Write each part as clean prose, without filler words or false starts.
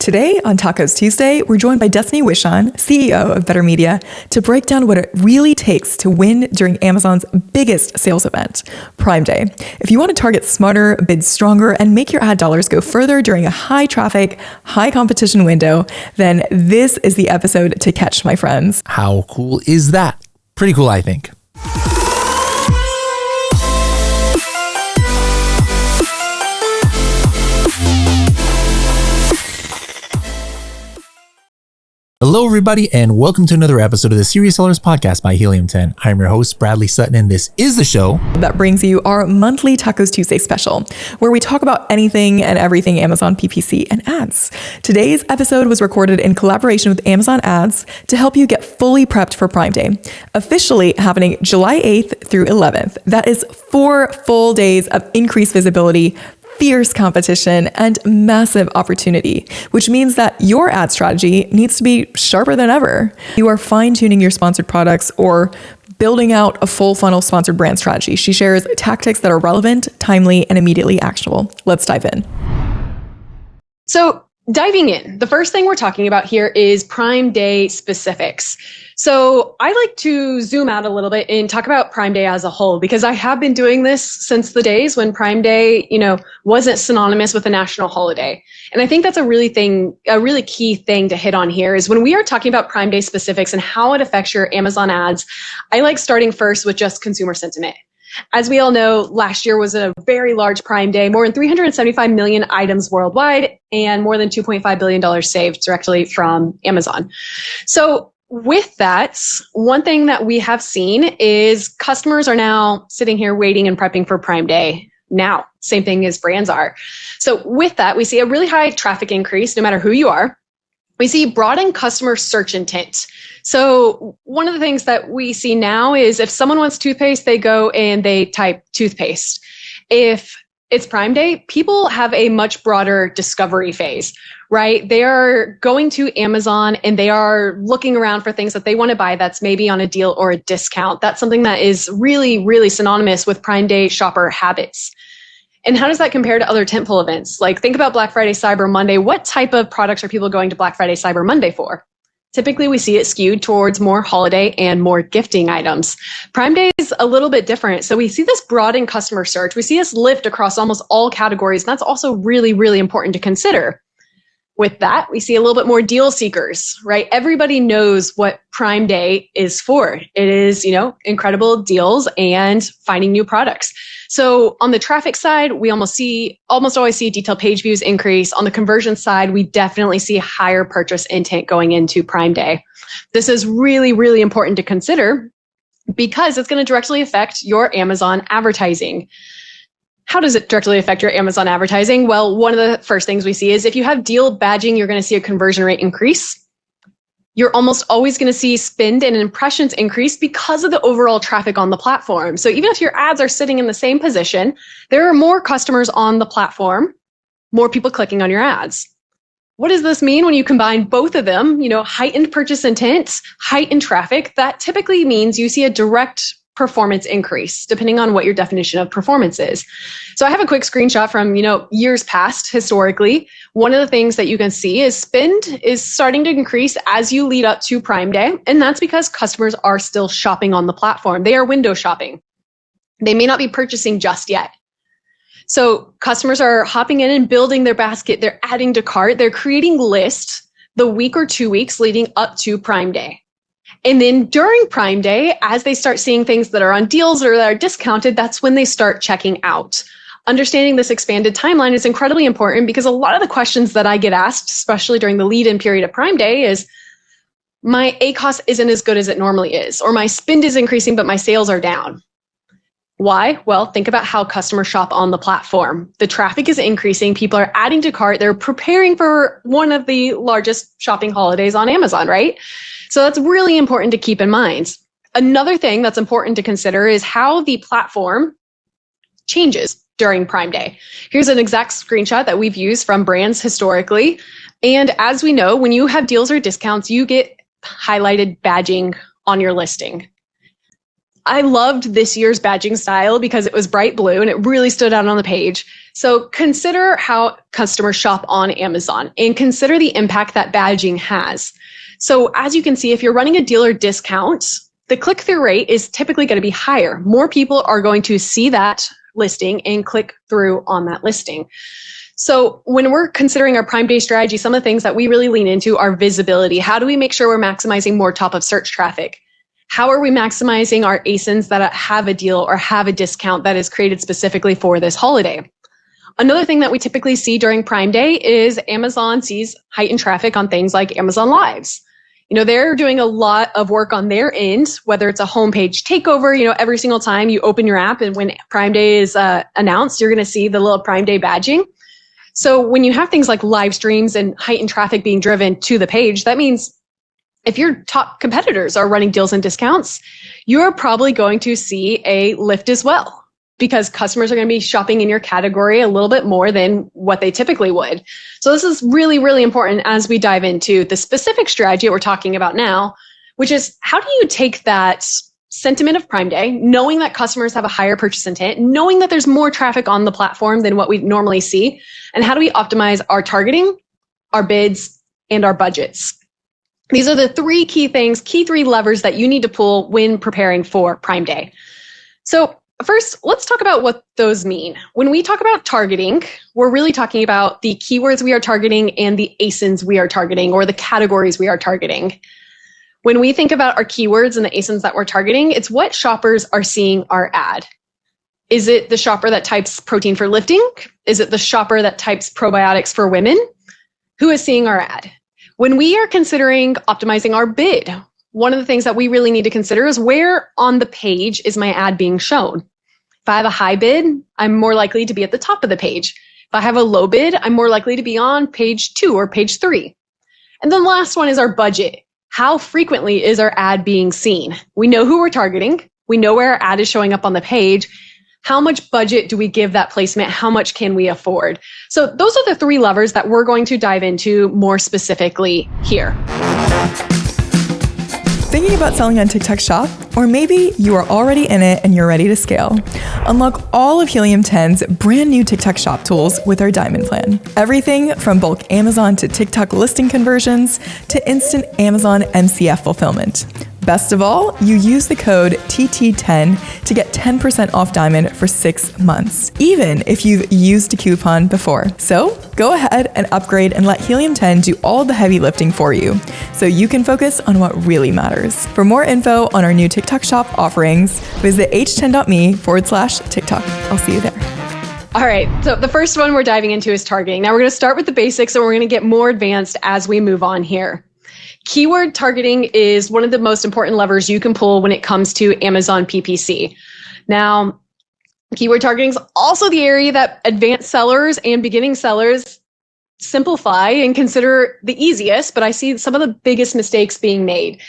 Today on Tacos Tuesday, we're joined by Destaney CEO of Better Media, to break down what it really takes to win during Amazon's biggest sales event, Prime Day. If you want to target smarter, bid stronger, and make your ad dollars go further during a high traffic, high competition window, then this is the episode to catch, my friends. How cool is that? Pretty cool, I think. Hello, everybody, and welcome to another episode of the Serious Sellers Podcast by Helium 10. I'm your host, Bradley Sutton, and this is the show that brings you our monthly Tacos Tuesday special, where we talk about anything and everything Amazon PPC and ads. Today's episode was recorded in collaboration with Amazon Ads to help you get fully prepped for Prime Day, officially happening July 8th through 11th. That is 4 full days of increased visibility, fierce competition, and massive opportunity, which means that your ad strategy needs to be sharper than ever. You are fine-tuning your sponsored products or building out a full funnel sponsored brand strategy. She shares tactics that are relevant, timely, and immediately actionable. Let's dive in. So diving in, the first thing we're talking about here is Prime Day specifics. So I like to zoom out a little bit and talk about Prime Day as a whole, because I have been doing this since the days when Prime Day, wasn't synonymous with a national holiday. And I think that's a really key thing to hit on here is when we are talking about Prime Day specifics and how it affects your Amazon ads, I like starting first with just consumer sentiment. As we all know, last year was a very large Prime Day, more than 375 million items worldwide, and more than $2.5 billion saved directly from Amazon. So with that, one thing that we have seen is customers are now sitting here waiting and prepping for Prime Day now. Same thing as brands are. So with that, we see a really high traffic increase, no matter who you are. We see broadened customer search intent. So one of the things that we see now is if someone wants toothpaste, they go and they type toothpaste. If it's Prime Day, people have a much broader discovery phase, right? They are going to Amazon and they are looking around for things that they want to buy that's maybe on a deal or a discount. That's something that is really, really synonymous with Prime Day shopper habits. And how does that compare to other tentpole events? Like think about Black Friday, Cyber Monday. What type of products are people going to Black Friday, Cyber Monday for? Typically, we see it skewed towards more holiday and more gifting items. Prime Day is a little bit different. So we see this broadened customer search. We see us lift across almost all categories. And that's also really, really important to consider. With that, we see a little bit more deal seekers, right? Everybody knows what Prime Day is for. It is, incredible deals and finding new products. So on the traffic side, we almost always see detailed page views increase. On the conversion side, we definitely see higher purchase intent going into Prime Day. This is really, really important to consider because it's going to directly affect your Amazon advertising. How does it directly affect your Amazon advertising? Well, one of the first things we see is if you have deal badging, you're going to see a conversion rate increase. You're almost always going to see spend and impressions increase because of the overall traffic on the platform. So even if your ads are sitting in the same position, there are more customers on the platform, more people clicking on your ads. What does this mean when you combine both of them? Heightened purchase intent, heightened traffic, that typically means you see a direct performance increase, depending on what your definition of performance is. So I have a quick screenshot from, years past historically. One of the things that you can see is spend is starting to increase as you lead up to Prime Day. And that's because customers are still shopping on the platform. They are window shopping. They may not be purchasing just yet. So customers are hopping in and building their basket. They're adding to cart. They're creating lists the week or 2 weeks leading up to Prime Day. And then during Prime Day, as they start seeing things that are on deals or that are discounted, that's when they start checking out. Understanding this expanded timeline is incredibly important because a lot of the questions that I get asked, especially during the lead-in period of Prime Day, is my ACoS isn't as good as it normally is, or my spend is increasing, but my sales are down. Why? Well, think about how customers shop on the platform. The traffic is increasing. People are adding to cart. They're preparing for one of the largest shopping holidays on Amazon, right? So that's really important to keep in mind. Another thing that's important to consider is how the platform changes during Prime Day. Here's an exact screenshot that we've used from brands historically. And as we know, when you have deals or discounts, you get highlighted badging on your listing. I loved this year's badging style because it was bright blue and it really stood out on the page. So consider how customers shop on Amazon and consider the impact that badging has. So as you can see, if you're running a dealer discount, the click-through rate is typically going to be higher. More people are going to see that listing and click through on that listing. So when we're considering our Prime Day strategy, some of the things that we really lean into are visibility. How do we make sure we're maximizing more top of search traffic? How are we maximizing our ASINs that have a deal or have a discount that is created specifically for this holiday? Another thing that we typically see during Prime Day is Amazon sees heightened traffic on things like Amazon Lives. They're doing a lot of work on their end, whether it's a homepage takeover, every single time you open your app and when Prime Day is announced, you're going to see the little Prime Day badging. So when you have things like live streams and heightened traffic being driven to the page, that means if your top competitors are running deals and discounts, you're probably going to see a lift as well, because customers are going to be shopping in your category a little bit more than what they typically would. So this is really, really important as we dive into the specific strategy that we're talking about now, which is how do you take that sentiment of Prime Day, knowing that customers have a higher purchase intent, knowing that there's more traffic on the platform than what we normally see, and how do we optimize our targeting, our bids, and our budgets? These are the three three levers that you need to pull when preparing for Prime Day. So first, let's talk about what those mean. When we talk about targeting, we're really talking about the keywords we are targeting and the ASINs we are targeting, or the categories we are targeting. When we think about our keywords and the ASINs that we're targeting, it's what shoppers are seeing our ad. Is it the shopper that types protein for lifting? Is it the shopper that types probiotics for women? Who is seeing our ad? When we are considering optimizing our bid, one of the things that we really need to consider is where on the page is my ad being shown? If I have a high bid, I'm more likely to be at the top of the page. If I have a low bid, I'm more likely to be on page 2 or page 3. And then the last one is our budget. How frequently is our ad being seen? We know who we're targeting. We know where our ad is showing up on the page. How much budget do we give that placement? How much can we afford? So those are the three levers that we're going to dive into more specifically here. Thinking about selling on TikTok Shop? Or maybe you are already in it and you're ready to scale. Unlock all of Helium 10's brand new TikTok Shop tools with our Diamond Plan. Everything from bulk Amazon to TikTok listing conversions to instant Amazon MCF fulfillment. Best of all, you use the code TT10 to get 10% off Diamond for 6 months, even if you've used a coupon before. So go ahead and upgrade and let Helium 10 do all the heavy lifting for you, so you can focus on what really matters. For more info on our new TikTok Shop offerings, visit h10.me/TikTok. I'll see you there. All right, so the first one we're diving into is targeting. Now we're going to start with the basics and we're going to get more advanced as we move on here. Keyword targeting is one of the most important levers you can pull when it comes to Amazon PPC. Now, keyword targeting is also the area that advanced sellers and beginning sellers simplify and consider the easiest, but I see some of the biggest mistakes being made.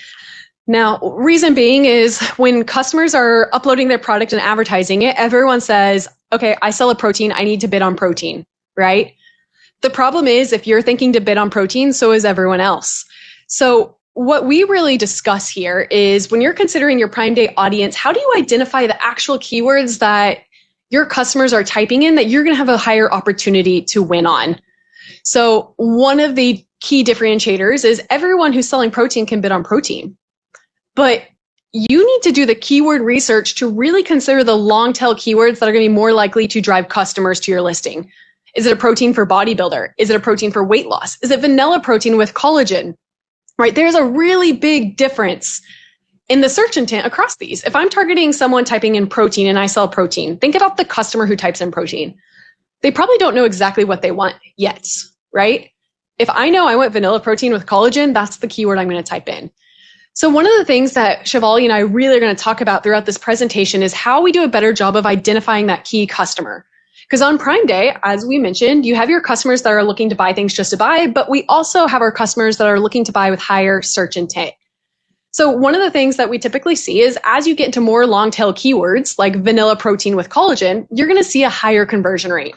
Now, reason being is when customers are uploading their product and advertising it, everyone says, okay, I sell a protein, I need to bid on protein, right? The problem is if you're thinking to bid on protein, so is everyone else. So what we really discuss here is when you're considering your Prime Day audience, how do you identify the actual keywords that your customers are typing in that you're going to have a higher opportunity to win on? So one of the key differentiators is everyone who's selling protein can bid on protein. But you need to do the keyword research to really consider the long tail keywords that are going to be more likely to drive customers to your listing. Is it a protein for bodybuilder? Is it a protein for weight loss? Is it vanilla protein with collagen? Right? There's a really big difference in the search intent across these. If I'm targeting someone typing in protein and I sell protein, think about the customer who types in protein. They probably don't know exactly what they want yet, right? If I know I want vanilla protein with collagen, that's the keyword I'm going to type in. So one of the things that Shivali and I really are going to talk about throughout this presentation is how we do a better job of identifying that key customer. Because on Prime Day, as we mentioned, you have your customers that are looking to buy things just to buy, but we also have our customers that are looking to buy with higher search intent. So one of the things that we typically see is as you get into more long tail keywords like vanilla protein with collagen, you're going to see a higher conversion rate.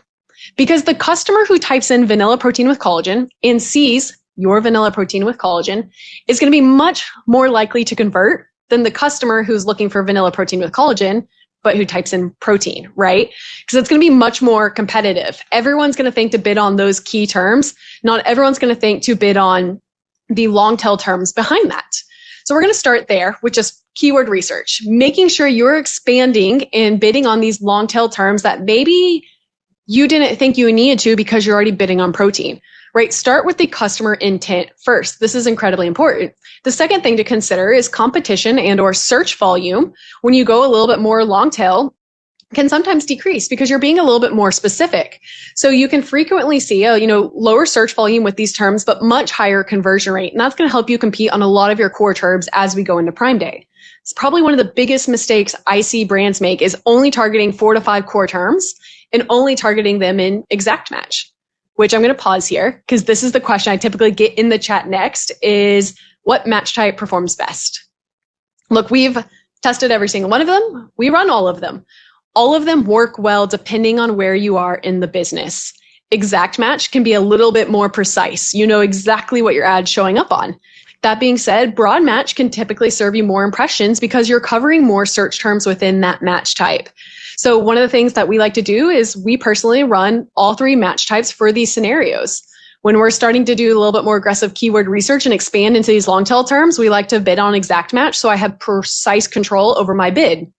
Because the customer who types in vanilla protein with collagen and sees your vanilla protein with collagen is going to be much more likely to convert than the customer who's looking for vanilla protein with collagen, but who types in protein, right? Because it's going to be much more competitive. Everyone's going to think to bid on those key terms. Not everyone's going to think to bid on the long tail terms behind that. So we're going to start there with just keyword research, making sure you're expanding and bidding on these long tail terms that maybe you didn't think you needed to because you're already bidding on protein, right? Start with the customer intent first. This is incredibly important. The second thing to consider is competition and or search volume. When you go a little bit more long tail, can sometimes decrease because you're being a little bit more specific. So you can frequently see a lower search volume with these terms, but much higher conversion rate. And that's going to help you compete on a lot of your core terms as we go into Prime Day. It's probably one of the biggest mistakes I see brands make is only targeting 4 to 5 core terms and only targeting them in exact match, which I'm going to pause here because this is the question I typically get in the chat next is what match type performs best? Look, we've tested every single one of them. We run all of them. All of them work well depending on where you are in the business. Exact match can be a little bit more precise. You know exactly what your ad's showing up on. That being said, broad match can typically serve you more impressions because you're covering more search terms within that match type. So one of the things that we like to do is we personally run all 3 match types for these scenarios. When we're starting to do a little bit more aggressive keyword research and expand into these long tail terms, we like to bid on exact match so I have precise control over my bid.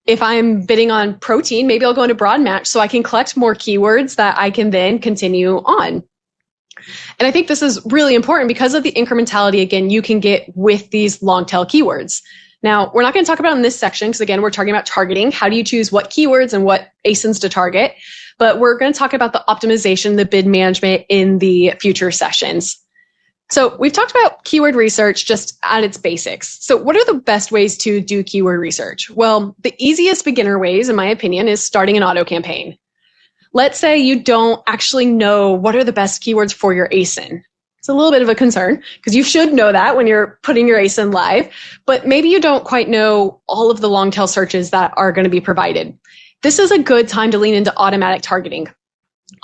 If I'm bidding on protein, maybe I'll go into broad match so I can collect more keywords that I can then continue on. And I think this is really important because of the incrementality, again, you can get with these long tail keywords. Now, we're not going to talk about in this section because, again, we're talking about targeting. How do you choose what keywords and what ASINs to target? But we're going to talk about the optimization, the bid management in the future sessions. So we've talked about keyword research just at its basics. So what are the best ways to do keyword research? Well, the easiest beginner ways, in my opinion, is starting an auto campaign. Let's say you don't actually know what are the best keywords for your ASIN. It's a little bit of a concern because you should know that when you're putting your ASIN live, but maybe you don't quite know all of the long tail searches that are going to be provided. This is a good time to lean into automatic targeting.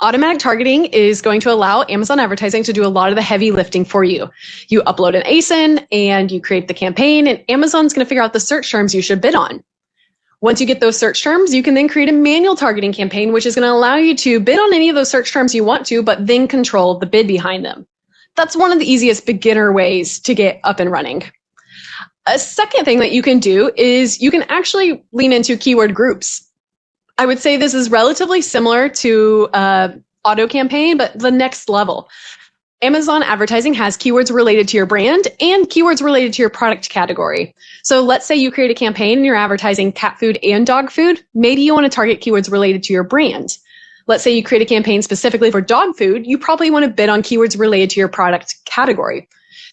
Automatic targeting is going to allow Amazon advertising to do a lot of the heavy lifting for you. You upload an ASIN and you create the campaign, and Amazon's going to figure out the search terms you should bid on. Once you get those search terms, you can then create a manual targeting campaign, which is going to allow you to bid on any of those search terms you want to, but then control the bid behind them. That's one of the easiest beginner ways to get up and running. A second thing that you can do is you can actually lean into keyword groups. I would say this is relatively similar to auto campaign, but the next level. Amazon advertising has keywords related to your brand and keywords related to your product category. So let's say you create a campaign and you're advertising cat food and dog food. Maybe you want to target keywords related to your brand. Let's say you create a campaign specifically for dog food. You probably want to bid on keywords related to your product category.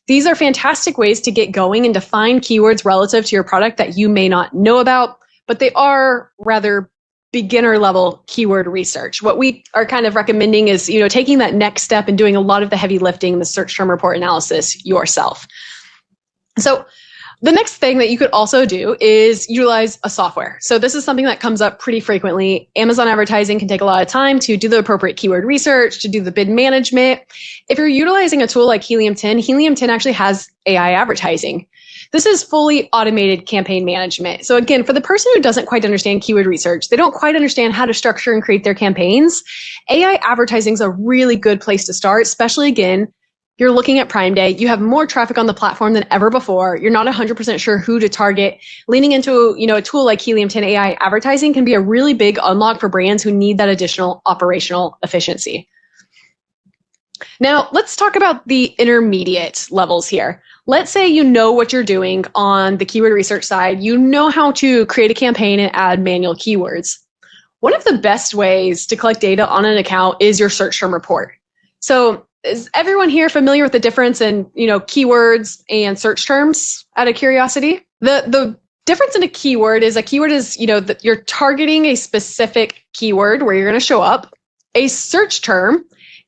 These are fantastic ways to get going and to find keywords relative to your product that you may not know about, but they are rather beginner level keyword research. What we are kind of recommending is, taking that next step and doing a lot of the heavy lifting, the search term report analysis yourself. So the next thing that you could also do is utilize a software. So this is something that comes up pretty frequently. Amazon advertising can take a lot of time to do the appropriate keyword research, to do the bid management. If you're utilizing a tool like Helium 10, Helium 10 actually has AI advertising. This is fully automated campaign management. So again, for the person who doesn't quite understand keyword research, they don't quite understand how to structure and create their campaigns, AI advertising is a really good place to start, especially again, you're looking at Prime Day, you have more traffic on the platform than ever before, you're not 100% sure who to target. Leaning into a tool like Helium 10 AI advertising can be a really big unlock for brands who need that additional operational efficiency. Now, let's talk about the intermediate levels here. Let's say you know what you're doing on the keyword research side. You know how to create a campaign and add manual keywords. One of the best ways to collect data on an account is your search term report. So is everyone here familiar with the difference in, keywords and search terms out of curiosity? The difference in a keyword is that you're targeting a specific keyword where you're going to show up. A search term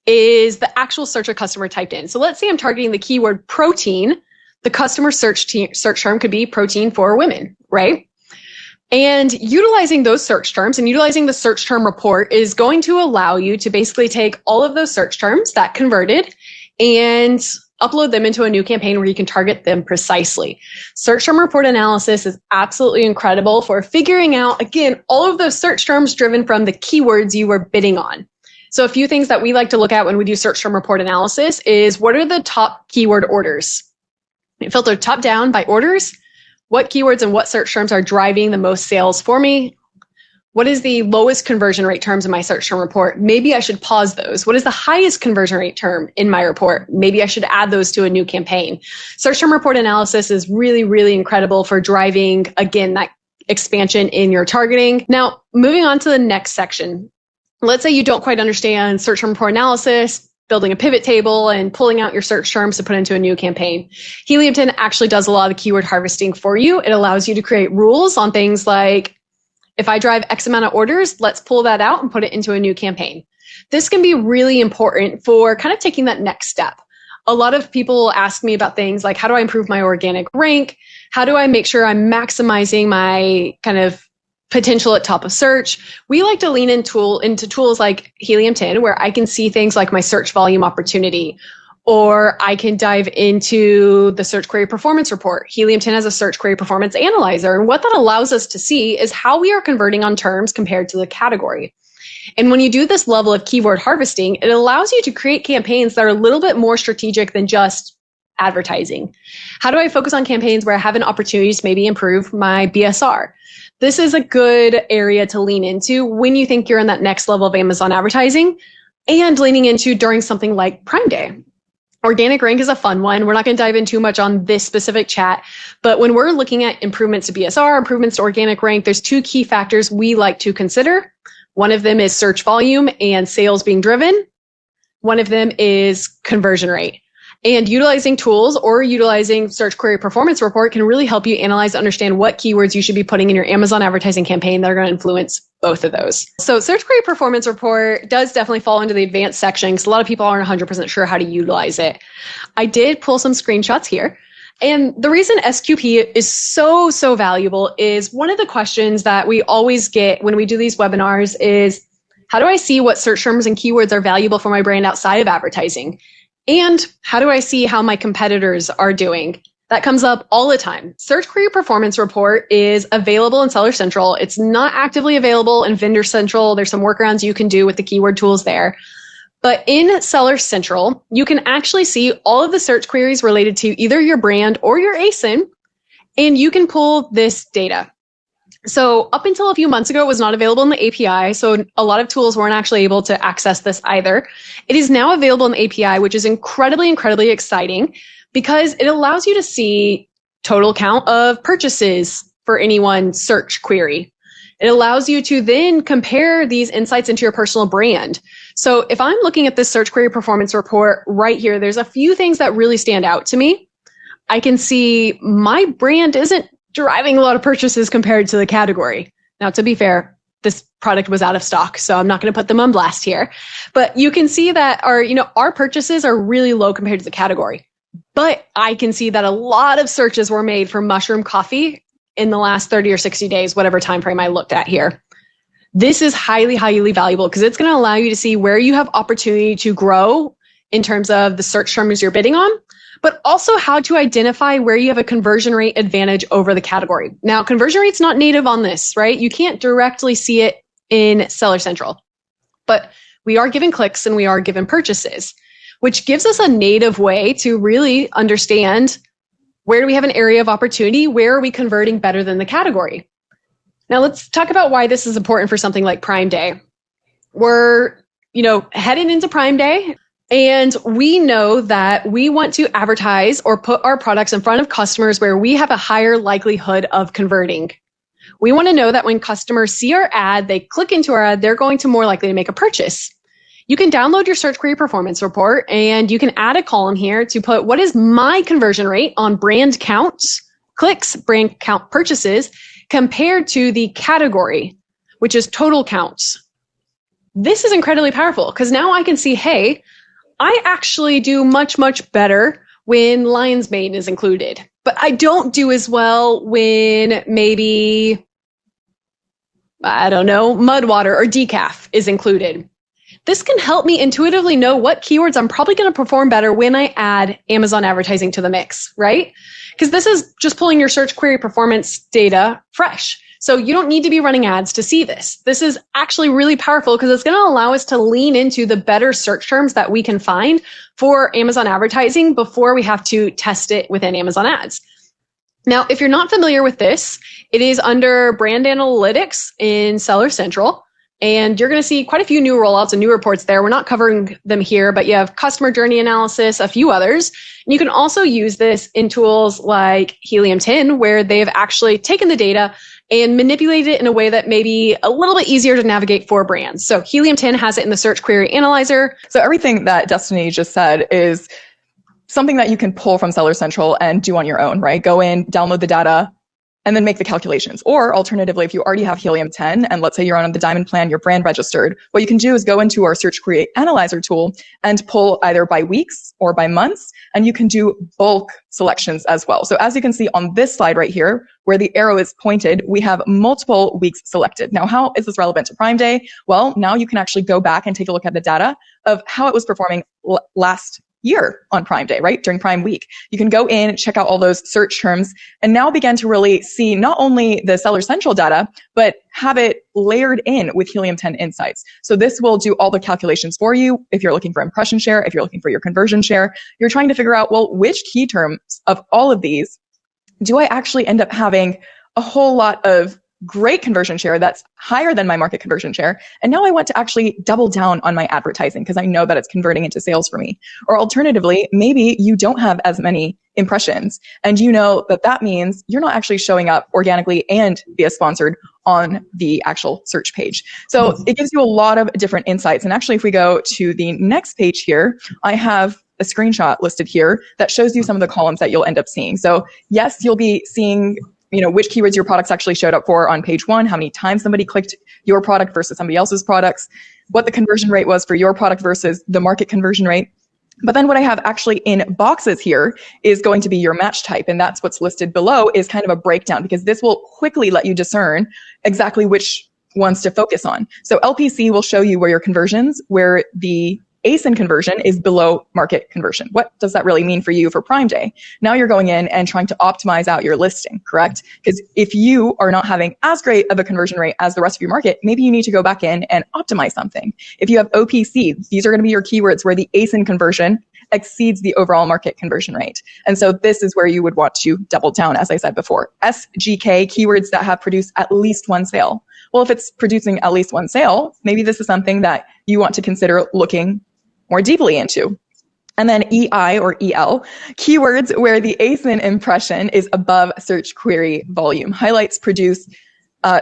is the actual search a customer typed in. So let's say I'm targeting the keyword protein. The customer search term could be protein for women, right? And utilizing those search terms and utilizing the search term report is going to allow you to basically take all of those search terms that converted and upload them into a new campaign where you can target them precisely. Search term report analysis is absolutely incredible for figuring out, again, all of those search terms driven from the keywords you were bidding on. So a few things that we like to look at when we do search term report analysis is what are the top keyword orders? We filter top down by orders. What keywords and what search terms are driving the most sales for me? What is the lowest conversion rate terms in my search term report? Maybe I should pause those. What is the highest conversion rate term in my report? Maybe I should add those to a new campaign. Search term report analysis is really, really incredible for driving, again, that expansion in your targeting. Now, moving on to the next section. Let's say you don't quite understand search term report analysis, building a pivot table and pulling out your search terms to put into a new campaign. Helium 10 actually does a lot of the keyword harvesting for you. It allows you to create rules on things like, if I drive X amount of orders, let's pull that out and put it into a new campaign. This can be really important for kind of taking that next step. A lot of people ask me about things like, how do I improve my organic rank? How do I make sure I'm maximizing my kind of potential at top of search? We like to lean into tools like Helium 10, where I can see things like my search volume opportunity, or I can dive into the search query performance report. Helium 10 has a search query performance analyzer. And what that allows us to see is how we are converting on terms compared to the category. And when you do this level of keyword harvesting, it allows you to create campaigns that are a little bit more strategic than just advertising. How do I focus on campaigns where I have an opportunity to maybe improve my BSR? This is a good area to lean into when you think you're in that next level of Amazon advertising, and leaning into during something like Prime Day. Organic rank is a fun one. We're not going to dive in too much on this specific chat, but when we're looking at improvements to BSR, improvements to organic rank, there's two key factors we like to consider. One of them is search volume and sales being driven. One of them is conversion rate. And utilizing tools or utilizing search query performance report can really help you analyze and understand what keywords you should be putting in your Amazon advertising campaign that are going to influence both of those. So search query performance report does definitely fall into the advanced section because a lot of people aren't 100% sure how to utilize it. I did pull some screenshots here. And the reason SQP is so valuable is one of the questions that we always get when we do these webinars is, how do I see what search terms and keywords are valuable for my brand outside of advertising? And how do I see how my competitors are doing? That comes up all the time. Search Query Performance Report is available in Seller Central. It's not actively available in Vendor Central. There's some workarounds you can do with the keyword tools there. But in Seller Central, you can actually see all of the search queries related to either your brand or your ASIN, and you can pull this data. So up until a few months ago, it was not available in the API. So a lot of tools weren't actually able to access this either. It is now available in the API, which is incredibly exciting because it allows you to see total count of purchases for any one search query. It allows you to then compare these insights into your personal brand. So if I'm looking at this search query performance report right here, there's a few things that really stand out to me. I can see my brand isn't driving a lot of purchases compared to the category. Now, to be fair, this product was out of stock, so I'm not going to put them on blast here. But you can see that our purchases are really low compared to the category. But I can see that a lot of searches were made for mushroom coffee in the last 30 or 60 days, whatever time frame I looked at here. This is highly valuable because it's going to allow you to see where you have opportunity to grow in terms of the search terms you're bidding on, but also how to identify where you have a conversion rate advantage over the category. Now, conversion rate's not native on this, right? You can't directly see it in Seller Central, but we are given clicks and we are given purchases, which gives us a native way to really understand where do we have an area of opportunity? Where are we converting better than the category? Now, let's talk about why this is important for something like Prime Day. We're, heading into Prime Day. And we know that we want to advertise or put our products in front of customers where we have a higher likelihood of converting. We want to know that when customers see our ad, they click into our ad, they're going to more likely to make a purchase. You can download your search query performance report and you can add a column here to put what is my conversion rate on brand counts, clicks, brand count purchases compared to the category, which is total counts. This is incredibly powerful because now I can see, hey, I actually do much better when Lion's Mane is included, but I don't do as well when maybe, Mudwater or decaf is included. This can help me intuitively know what keywords I'm probably going to perform better when I add Amazon advertising to the mix, right? Because this is just pulling your search query performance data fresh. So you don't need to be running ads to see this. This is actually really powerful because it's going to allow us to lean into the better search terms that we can find for Amazon advertising before we have to test it within Amazon ads. Now, if you're not familiar with this, it is under brand analytics in Seller Central. And you're going to see quite a few new rollouts and new reports there. We're not covering them here, but you have customer journey analysis, a few others. And you can also use this in tools like Helium 10, where they've actually taken the data and manipulated it in a way that may be a little bit easier to navigate for brands. So Helium 10 has it in the search query analyzer. So everything that Destiny just said is something that you can pull from Seller Central and do on your own, right? Go in, download the data, and then make the calculations. Or alternatively, if you already have Helium 10, and let's say you're on the Diamond plan, you're brand registered, what you can do is go into our Search Query Analyzer tool and pull either by weeks or by months, and you can do bulk selections as well. So as you can see on this slide right here, where the arrow is pointed, we have multiple weeks selected. Now, how is this relevant to Prime Day? Well, now you can actually go back and take a look at the data of how it was performing last year on Prime Day, right? During Prime Week. You can go in, check out all those search terms, and now begin to really see not only the Seller Central data, but have it layered in with Helium 10 Insights. So this will do all the calculations for you. If you're looking for impression share, if you're looking for your conversion share, you're trying to figure out, well, which key terms of all of these do I actually end up having a whole lot of great conversion share that's higher than my market conversion share. And now I want to actually double down on my advertising because I know that it's converting into sales for me. Or alternatively, maybe you don't have as many impressions and you know that that means you're not actually showing up organically and via sponsored on the actual search page. So it gives you a lot of different insights. And actually, if we go to the next page here, I have a screenshot listed here that shows you some of the columns that you'll end up seeing. So yes, you'll be seeing which keywords your products actually showed up for on page 1, how many times somebody clicked your product versus somebody else's products, what the conversion rate was for your product versus the market conversion rate. But then what I have actually in boxes here is going to be your match type. And that's what's listed below is kind of a breakdown because this will quickly let you discern exactly which ones to focus on. So LPC will show you where your conversions, where the ASIN conversion is below market conversion. What does that really mean for you for Prime Day? Now you're going in and trying to optimize out your listing, correct? Because if you are not having as great of a conversion rate as the rest of your market, maybe you need to go back in and optimize something. If you have OPC, these are going to be your keywords where the ASIN conversion exceeds the overall market conversion rate. And so this is where you would want to double down, as I said before. SGK, keywords that have produced at least one sale. Well, if it's producing at least one sale, maybe this is something that you want to consider looking more deeply into. And then EI or EL, keywords where the ASIN impression is above search query volume. Highlights produce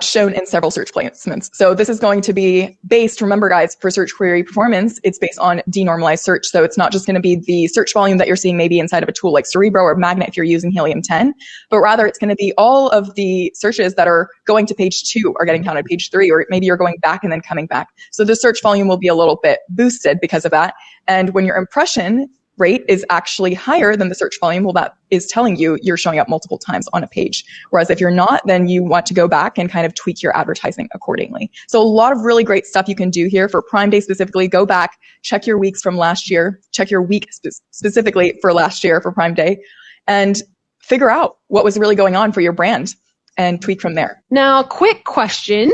shown in several search placements. So this is going to be based, remember guys, for search query performance, it's based on denormalized search. So it's not just going to be the search volume that you're seeing maybe inside of a tool like Cerebro or Magnet if you're using Helium 10, but rather it's going to be all of the searches that are going to page 2 are getting counted page 3, or maybe you're going back and then coming back. So the search volume will be a little bit boosted because of that. And when your impression rate is actually higher than the search volume, well, that is telling you you're showing up multiple times on a page. Whereas if you're not, then you want to go back and kind of tweak your advertising accordingly. So a lot of really great stuff you can do here for Prime Day specifically. Go back, check your weeks from last year, check your week specifically for last year for Prime Day, and figure out what was really going on for your brand and tweak from there. Now, quick question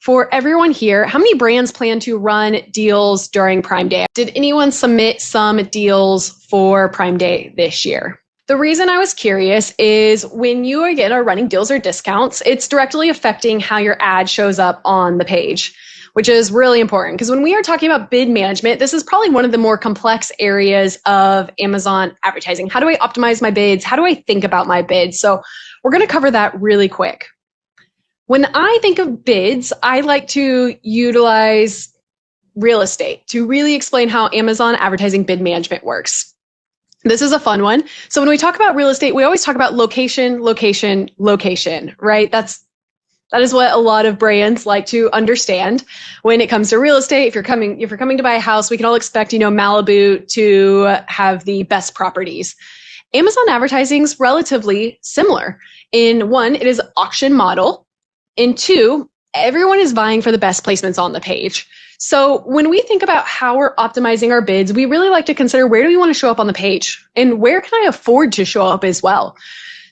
for everyone here. How many brands plan to run deals during Prime Day? Did anyone submit some deals for Prime Day this year? The reason I was curious is when you again are running deals or discounts, it's directly affecting how your ad shows up on the page, which is really important. Because when we are talking about bid management, this is probably one of the more complex areas of Amazon advertising. How do I optimize my bids? How do I think about my bids? So we're going to cover that really quick. When I think of bids, I like to utilize real estate to really explain how Amazon advertising bid management works. This is a fun one. So when we talk about real estate, we always talk about location, location, location, right? That is what a lot of brands like to understand when it comes to real estate. If you're coming to buy a house, we can all expect, Malibu to have the best properties. Amazon advertising is relatively similar. In one, it is auction model. In two, everyone is vying for the best placements on the page. So when we think about how we're optimizing our bids, we really like to consider where do we want to show up on the page and where can I afford to show up as well.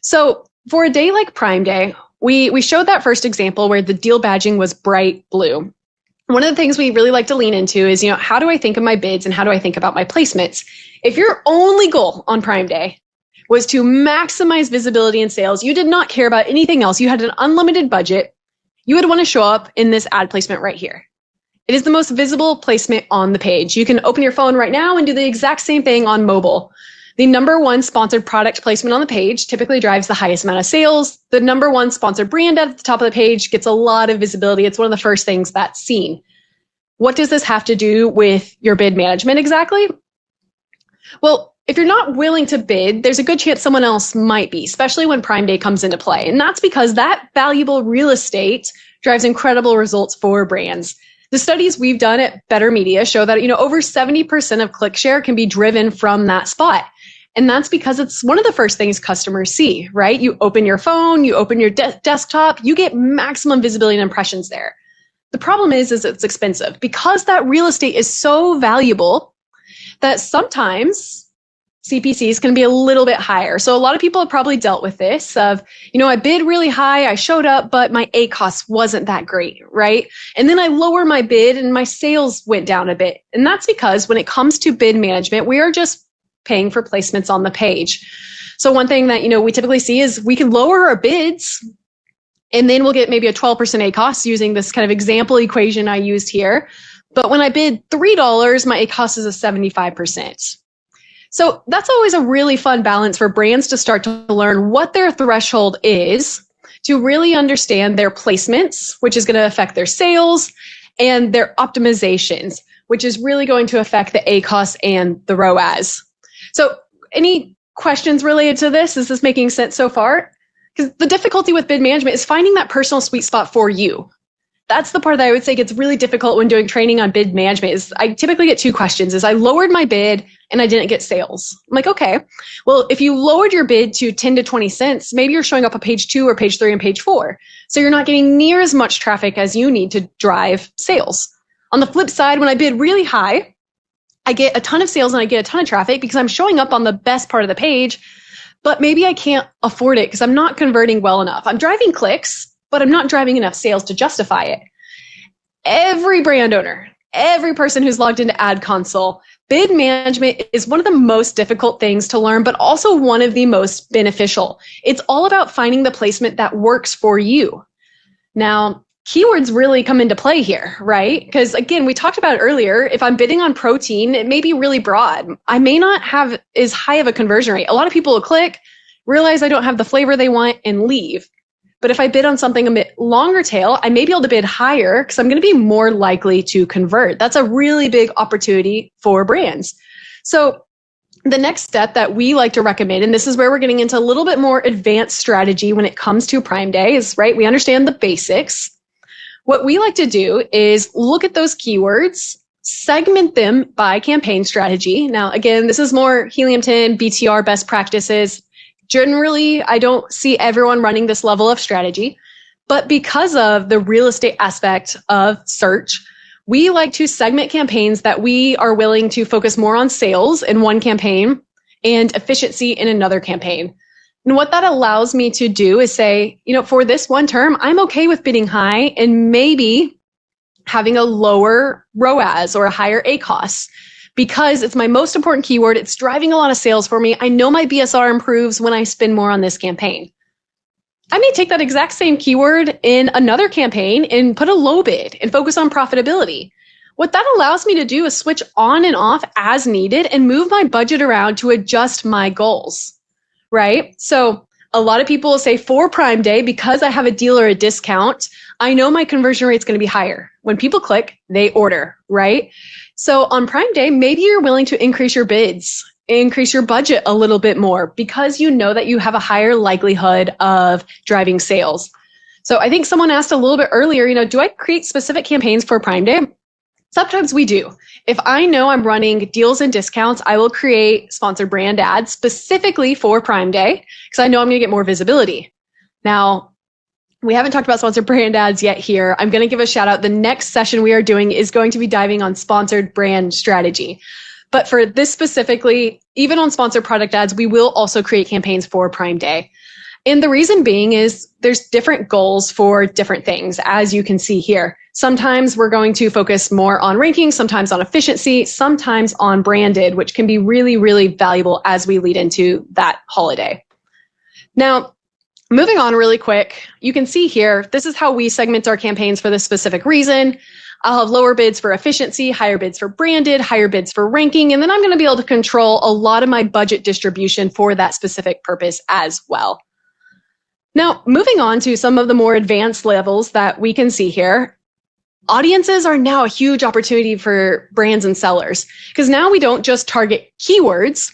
So for a day like Prime Day, we showed that first example where the deal badging was bright blue. One of the things we really like to lean into is, how do I think of my bids and how do I think about my placements? If your only goal on Prime Day was to maximize visibility and sales, you did not care about anything else, you had an unlimited budget, you would want to show up in this ad placement right here. It is the most visible placement on the page. You can open your phone right now and do the exact same thing on mobile. The number one sponsored product placement on the page typically drives the highest amount of sales. The number one sponsored brand at the top of the page gets a lot of visibility. It's one of the first things that's seen. What does this have to do with your bid management exactly? Well, if you're not willing to bid, there's a good chance someone else might be, especially when Prime Day comes into play. And that's because that valuable real estate drives incredible results for brands. The studies we've done at Better Media show that, over 70% of click share can be driven from that spot. And that's because it's one of the first things customers see, right? You open your phone, you open your desktop, you get maximum visibility and impressions there. The problem is it's expensive because that real estate is so valuable that sometimes CPCs can be a little bit higher. So a lot of people have probably dealt with this of, I bid really high, I showed up, but my ACoS wasn't that great, right? And then I lower my bid and my sales went down a bit. And that's because when it comes to bid management, we are just paying for placements on the page. So one thing that, we typically see is we can lower our bids and then we'll get maybe a 12% ACoS using this kind of example equation I used here. But when I bid $3, my ACoS is a 75%. So that's always a really fun balance for brands to start to learn what their threshold is to really understand their placements, which is going to affect their sales, and their optimizations, which is really going to affect the ACoS and the ROAS. So any questions related to this? Is this making sense so far? Because the difficulty with bid management is finding that personal sweet spot for you. That's the part that I would say gets really difficult when doing training on bid management. Is I typically get two questions. Is I lowered my bid and I didn't get sales. I'm like, okay, well, if you lowered your bid to 10 to 20 cents, maybe you're showing up on page 2 or page 3 and page 4. So you're not getting near as much traffic as you need to drive sales. On the flip side, when I bid really high, I get a ton of sales and I get a ton of traffic because I'm showing up on the best part of the page, but maybe I can't afford it because I'm not converting well enough. I'm driving clicks, but I'm not driving enough sales to justify it. Every brand owner, every person who's logged into Ad Console, bid management is one of the most difficult things to learn, but also one of the most beneficial. It's all about finding the placement that works for you. Now, keywords really come into play here, right? Because again, we talked about it earlier, if I'm bidding on protein, it may be really broad. I may not have as high of a conversion rate. A lot of people will click, realize I don't have the flavor they want, and leave. But if I bid on something a bit longer tail, I may be able to bid higher because I'm going to be more likely to convert. That's a really big opportunity for brands. So the next step that we like to recommend, and this is where we're getting into a little bit more advanced strategy when it comes to Prime Day, is right, we understand the basics. What we like to do is look at those keywords, segment them by campaign strategy. Now, again, this is more Helium 10, BTR best practices. Generally, I don't see everyone running this level of strategy, but because of the real estate aspect of search, we like to segment campaigns that we are willing to focus more on sales in one campaign and efficiency in another campaign. And what that allows me to do is say, for this one term, I'm okay with bidding high and maybe having a lower ROAS or a higher ACoS because it's my most important keyword. It's driving a lot of sales for me. I know my BSR improves when I spend more on this campaign. I may take that exact same keyword in another campaign and put a low bid and focus on profitability. What that allows me to do is switch on and off as needed and move my budget around to adjust my goals. Right? So a lot of people will say for Prime Day, because I have a deal or a discount, I know my conversion rate is going to be higher. When people click, they order, right? So on Prime Day, maybe you're willing to increase your bids, increase your budget a little bit more because you know that you have a higher likelihood of driving sales. So I think someone asked a little bit earlier, do I create specific campaigns for Prime Day? Sometimes we do. If I know I'm running deals and discounts, I will create sponsored brand ads specifically for Prime Day because I know I'm going to get more visibility. Now, We haven't talked about sponsored brand ads yet here. I'm going to give a shout out. The next session we are doing is going to be diving on sponsored brand strategy. But for this specifically, even on sponsored product ads, we will also create campaigns for Prime Day. And the reason being is there's different goals for different things, as you can see here. Sometimes we're going to focus more on ranking, sometimes on efficiency, sometimes on branded, which can be really, really valuable as we lead into that holiday. Now, moving on really quick, you can see here, this is how we segment our campaigns for this specific reason. I'll have lower bids for efficiency, higher bids for branded, higher bids for ranking, and then I'm going to be able to control a lot of my budget distribution for that specific purpose as well. Now, moving on to some of the more advanced levels that we can see here, audiences are now a huge opportunity for brands and sellers because now we don't just target keywords,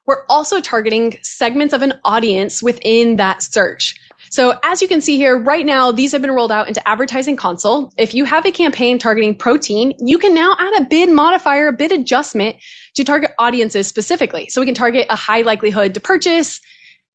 we're also targeting segments of an audience within that search. So as you can see here, right now, these have been rolled out into Advertising Console. If you have a campaign targeting protein, you can now add a bid modifier, a bid adjustment to target audiences specifically. So we can target a high likelihood to purchase,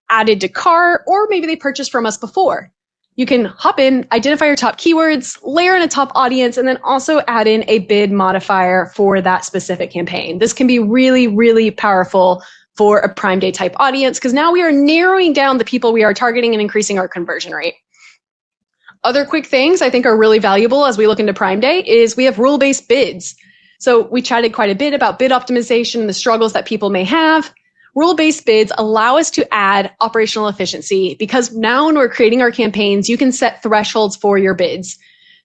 added to cart, or maybe they purchased from us before. You can hop in, identify your top keywords, layer in a top audience, and then also add in a bid modifier for that specific campaign. This can be really, really powerful for a Prime Day type audience because now we are narrowing down the people we are targeting and increasing our conversion rate. Other quick things I think are really valuable as we look into Prime Day is we have rule-based bids. So we chatted quite a bit about bid optimization and the struggles that people may have. Rule-based bids allow us to add operational efficiency because now when we're creating our campaigns, you can set thresholds for your bids.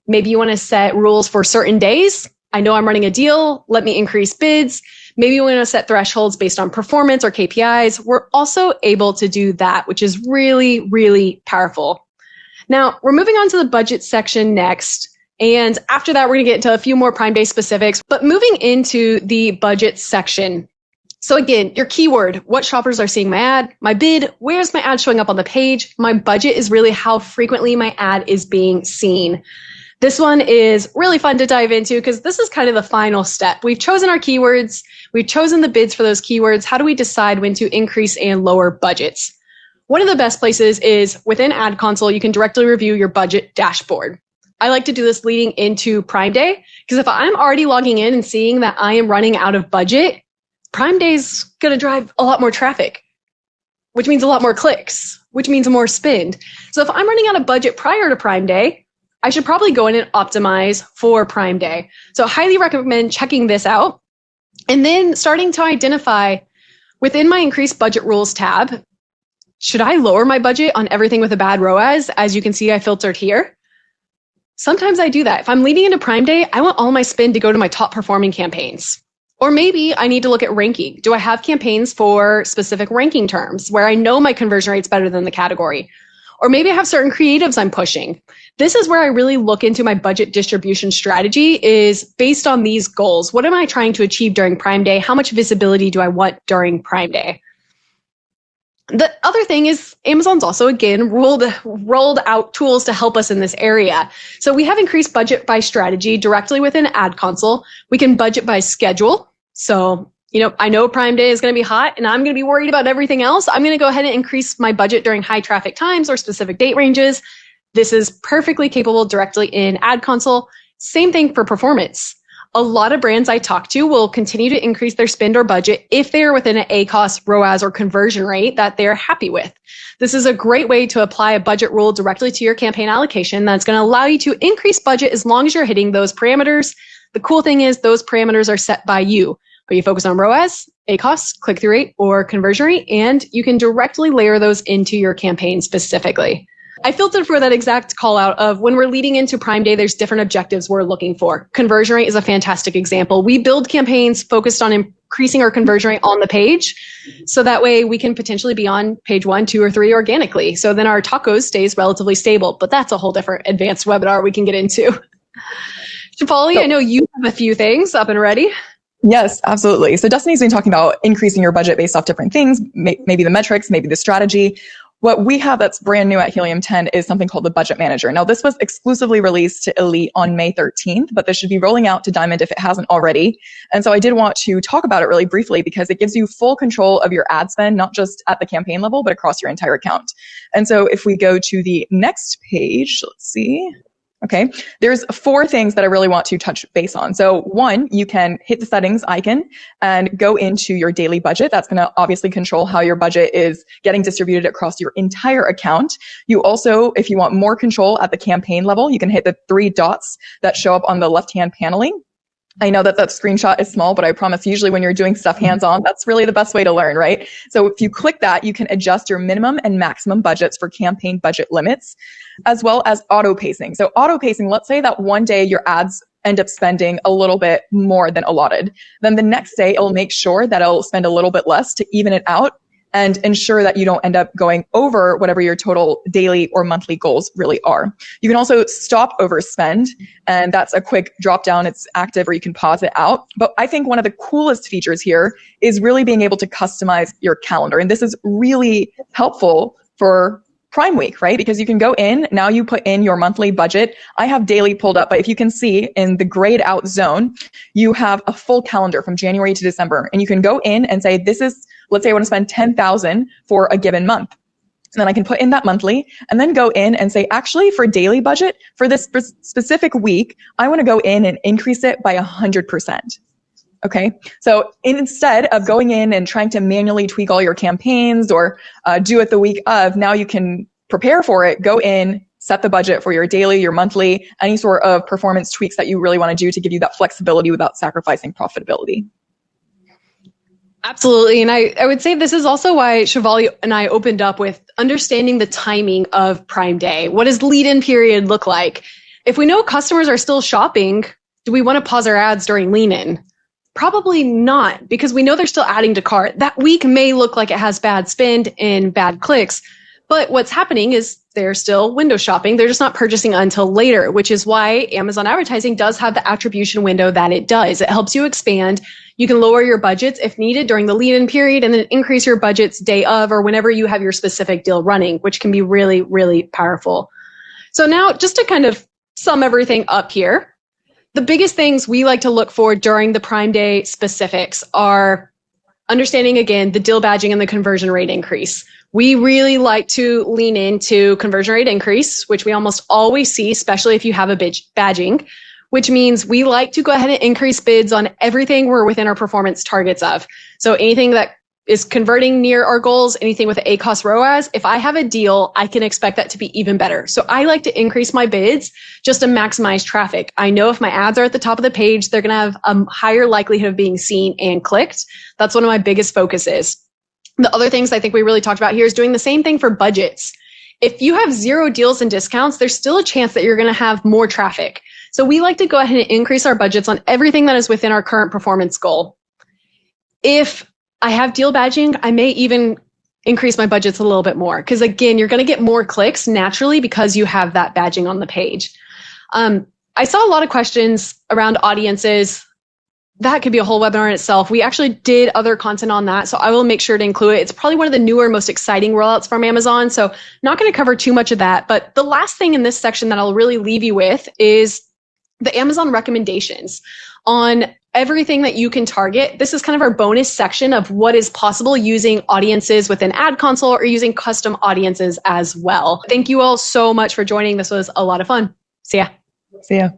Maybe you want to set rules for certain days. I know I'm running a deal. Let me increase bids. Maybe you want to set thresholds based on performance or KPIs. We're also able to do that, which is really, really powerful. Now, we're moving on to the budget section next. And after that, we're going to get into a few more Prime Day specifics. But moving into the budget section. So again, your keyword, what shoppers are seeing my ad, my bid, where's my ad showing up on the page? My budget is really how frequently my ad is being seen. This one is really fun to dive into because this is kind of the final step. We've chosen our keywords. We've chosen the bids for those keywords. How do we decide when to increase and lower budgets? One of the best places is within Ad Console, you can directly review your budget dashboard. I like to do this leading into Prime Day because if I'm already logging in and seeing that I am running out of budget, Prime Day is going to drive a lot more traffic, which means a lot more clicks, which means more spend. So if I'm running out of budget prior to Prime Day, I should probably go in and optimize for Prime Day. So I highly recommend checking this out and then starting to identify within my increased budget rules tab, should I lower my budget on everything with a bad ROAS? As you can see, I filtered here. Sometimes I do that. If I'm leading into Prime Day, I want all my spend to go to my top performing campaigns. Or maybe I need to look at ranking. Do I have campaigns for specific ranking terms where I know my conversion rate's better than the category? Or maybe I have certain creatives I'm pushing. This is where I really look into my budget distribution strategy is based on these goals. What am I trying to achieve during Prime Day? How much visibility do I want during Prime Day? The other thing is Amazon's also, again, rolled out tools to help us in this area. So we have increased budget by strategy directly within Ad Console. We can budget by schedule. So, I know Prime Day is going to be hot and I'm going to be worried about everything else. I'm going to go ahead and increase my budget during high traffic times or specific date ranges. This is perfectly capable directly in Ad Console. Same thing for performance. A lot of brands I talk to will continue to increase their spend or budget if they are within an ACoS, ROAS, or conversion rate that they're happy with. This is a great way to apply a budget rule directly to your campaign allocation that's going to allow you to increase budget as long as you're hitting those parameters. The cool thing is those parameters are set by you. Are you focused on ROAS, ACoS, click-through rate, or conversion rate? And you can directly layer those into your campaign specifically. I filtered for that exact call out of when we're leading into Prime Day, there's different objectives we're looking for. Conversion rate is a fantastic example. We build campaigns focused on increasing our conversion rate on the page. So that way we can potentially be on page 1, 2, or 3 organically. So then our tacos stays relatively stable, but that's a whole different advanced webinar we can get into. Shivali, I know you have a few things up and ready. Yes, absolutely. So Destiny's been talking about increasing your budget based off different things, maybe the metrics, maybe the strategy. what we have that's brand new at Helium 10 is something called the Budget Manager. Now, this was exclusively released to Elite on May 13th, but this should be rolling out to Diamond if it hasn't already. And so I did want to talk about it really briefly because it gives you full control of your ad spend, not just at the campaign level, but across your entire account. And so if we go to the next page, let's see. Okay, there's 4 things that I really want to touch base on. So 1, you can hit the settings icon and go into your daily budget. That's going to obviously control how your budget is getting distributed across your entire account. You also, if you want more control at the campaign level, you can hit the 3 dots that show up on the left-hand paneling. I know that screenshot is small, but I promise usually when you're doing stuff hands-on, that's really the best way to learn, right? So if you click that, you can adjust your minimum and maximum budgets for campaign budget limits, as well as auto pacing. So auto pacing, let's say that one day your ads end up spending a little bit more than allotted. Then the next day, it'll make sure that it'll spend a little bit less to even it out and ensure that you don't end up going over whatever your total daily or monthly goals really are. You can also stop overspend, and that's a quick drop down. It's active, or you can pause it out. But I think one of the coolest features here is really being able to customize your calendar. And this is really helpful for Prime Week, right? Because you can go in, now you put in your monthly budget. I have daily pulled up, but if you can see in the grayed out zone, you have a full calendar from January to December. And you can go in and say, this is, let's say I want to spend 10,000 for a given month. And then I can put in that monthly and then go in and say, actually for daily budget for this specific week, I want to go in and increase it by 100%. Okay. So instead of going in and trying to manually tweak all your campaigns or do it the week of, now you can prepare for it, go in, set the budget for your daily, your monthly, any sort of performance tweaks that you really want to do to give you that flexibility without sacrificing profitability. Absolutely. And I would say this is also why Shivali and I opened up with understanding the timing of Prime Day. What does lead-in period look like? If we know customers are still shopping, do we want to pause our ads during lean-in? Probably not, because we know they're still adding to cart. That week may look like it has bad spend and bad clicks, but what's happening is they're still window shopping. They're just not purchasing until later, which is why Amazon advertising does have the attribution window that it does. It helps you expand. You can lower your budgets if needed during the lead-in period and then increase your budgets day of or whenever you have your specific deal running, which can be really, really powerful. So now just to kind of sum everything up here, the biggest things we like to look for during the Prime Day specifics are understanding, again, the deal badging and the conversion rate increase. We really like to lean into conversion rate increase, which we almost always see, especially if you have a badging, which means we like to go ahead and increase bids on everything we're within our performance targets of. So anything that is converting near our goals, anything with ACoS ROAS, if I have a deal, I can expect that to be even better. So I like to increase my bids just to maximize traffic. I know if my ads are at the top of the page, they're going to have a higher likelihood of being seen and clicked. That's one of my biggest focuses. The other things I think we really talked about here is doing the same thing for budgets. If you have 0 deals and discounts, there's still a chance that you're going to have more traffic. So we like to go ahead and increase our budgets on everything that is within our current performance goal. If I have deal badging, I may even increase my budgets a little bit more because, again, you're going to get more clicks naturally because you have that badging on the page. I saw a lot of questions around audiences. That could be a whole webinar in itself. We actually did other content on that, so I will make sure to include it. It's probably one of the newer, most exciting rollouts from Amazon, so not going to cover too much of that. But the last thing in this section that I'll really leave you with is the Amazon recommendations on everything that you can target. This is kind of our bonus section of what is possible using audiences within Ad Console or using custom audiences as well. Thank you all so much for joining. This was a lot of fun. See ya. See ya.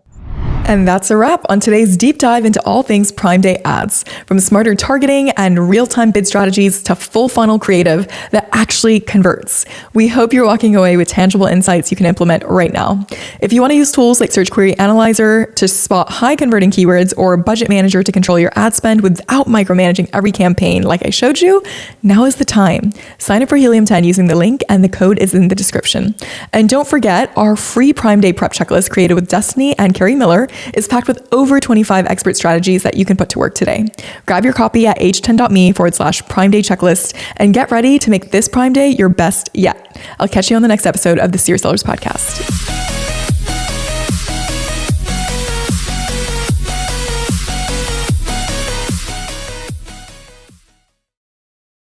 And that's a wrap on today's deep dive into all things Prime Day ads, from smarter targeting and real-time bid strategies to full funnel creative that actually converts. We hope you're walking away with tangible insights you can implement right now. If you want to use tools like Search Query Analyzer to spot high converting keywords or Budget Manager to control your ad spend without micromanaging every campaign like I showed you, now is the time. Sign up for Helium 10 using the link, and the code is in the description. And don't forget, our free Prime Day prep checklist created with Destaney and Carrie Miller is packed with over 25 expert strategies that you can put to work today. Grab your copy at h10.me/Prime Day checklist and get ready to make this Prime Day your best yet. I'll catch you on the next episode of the Serious Sellers Podcast.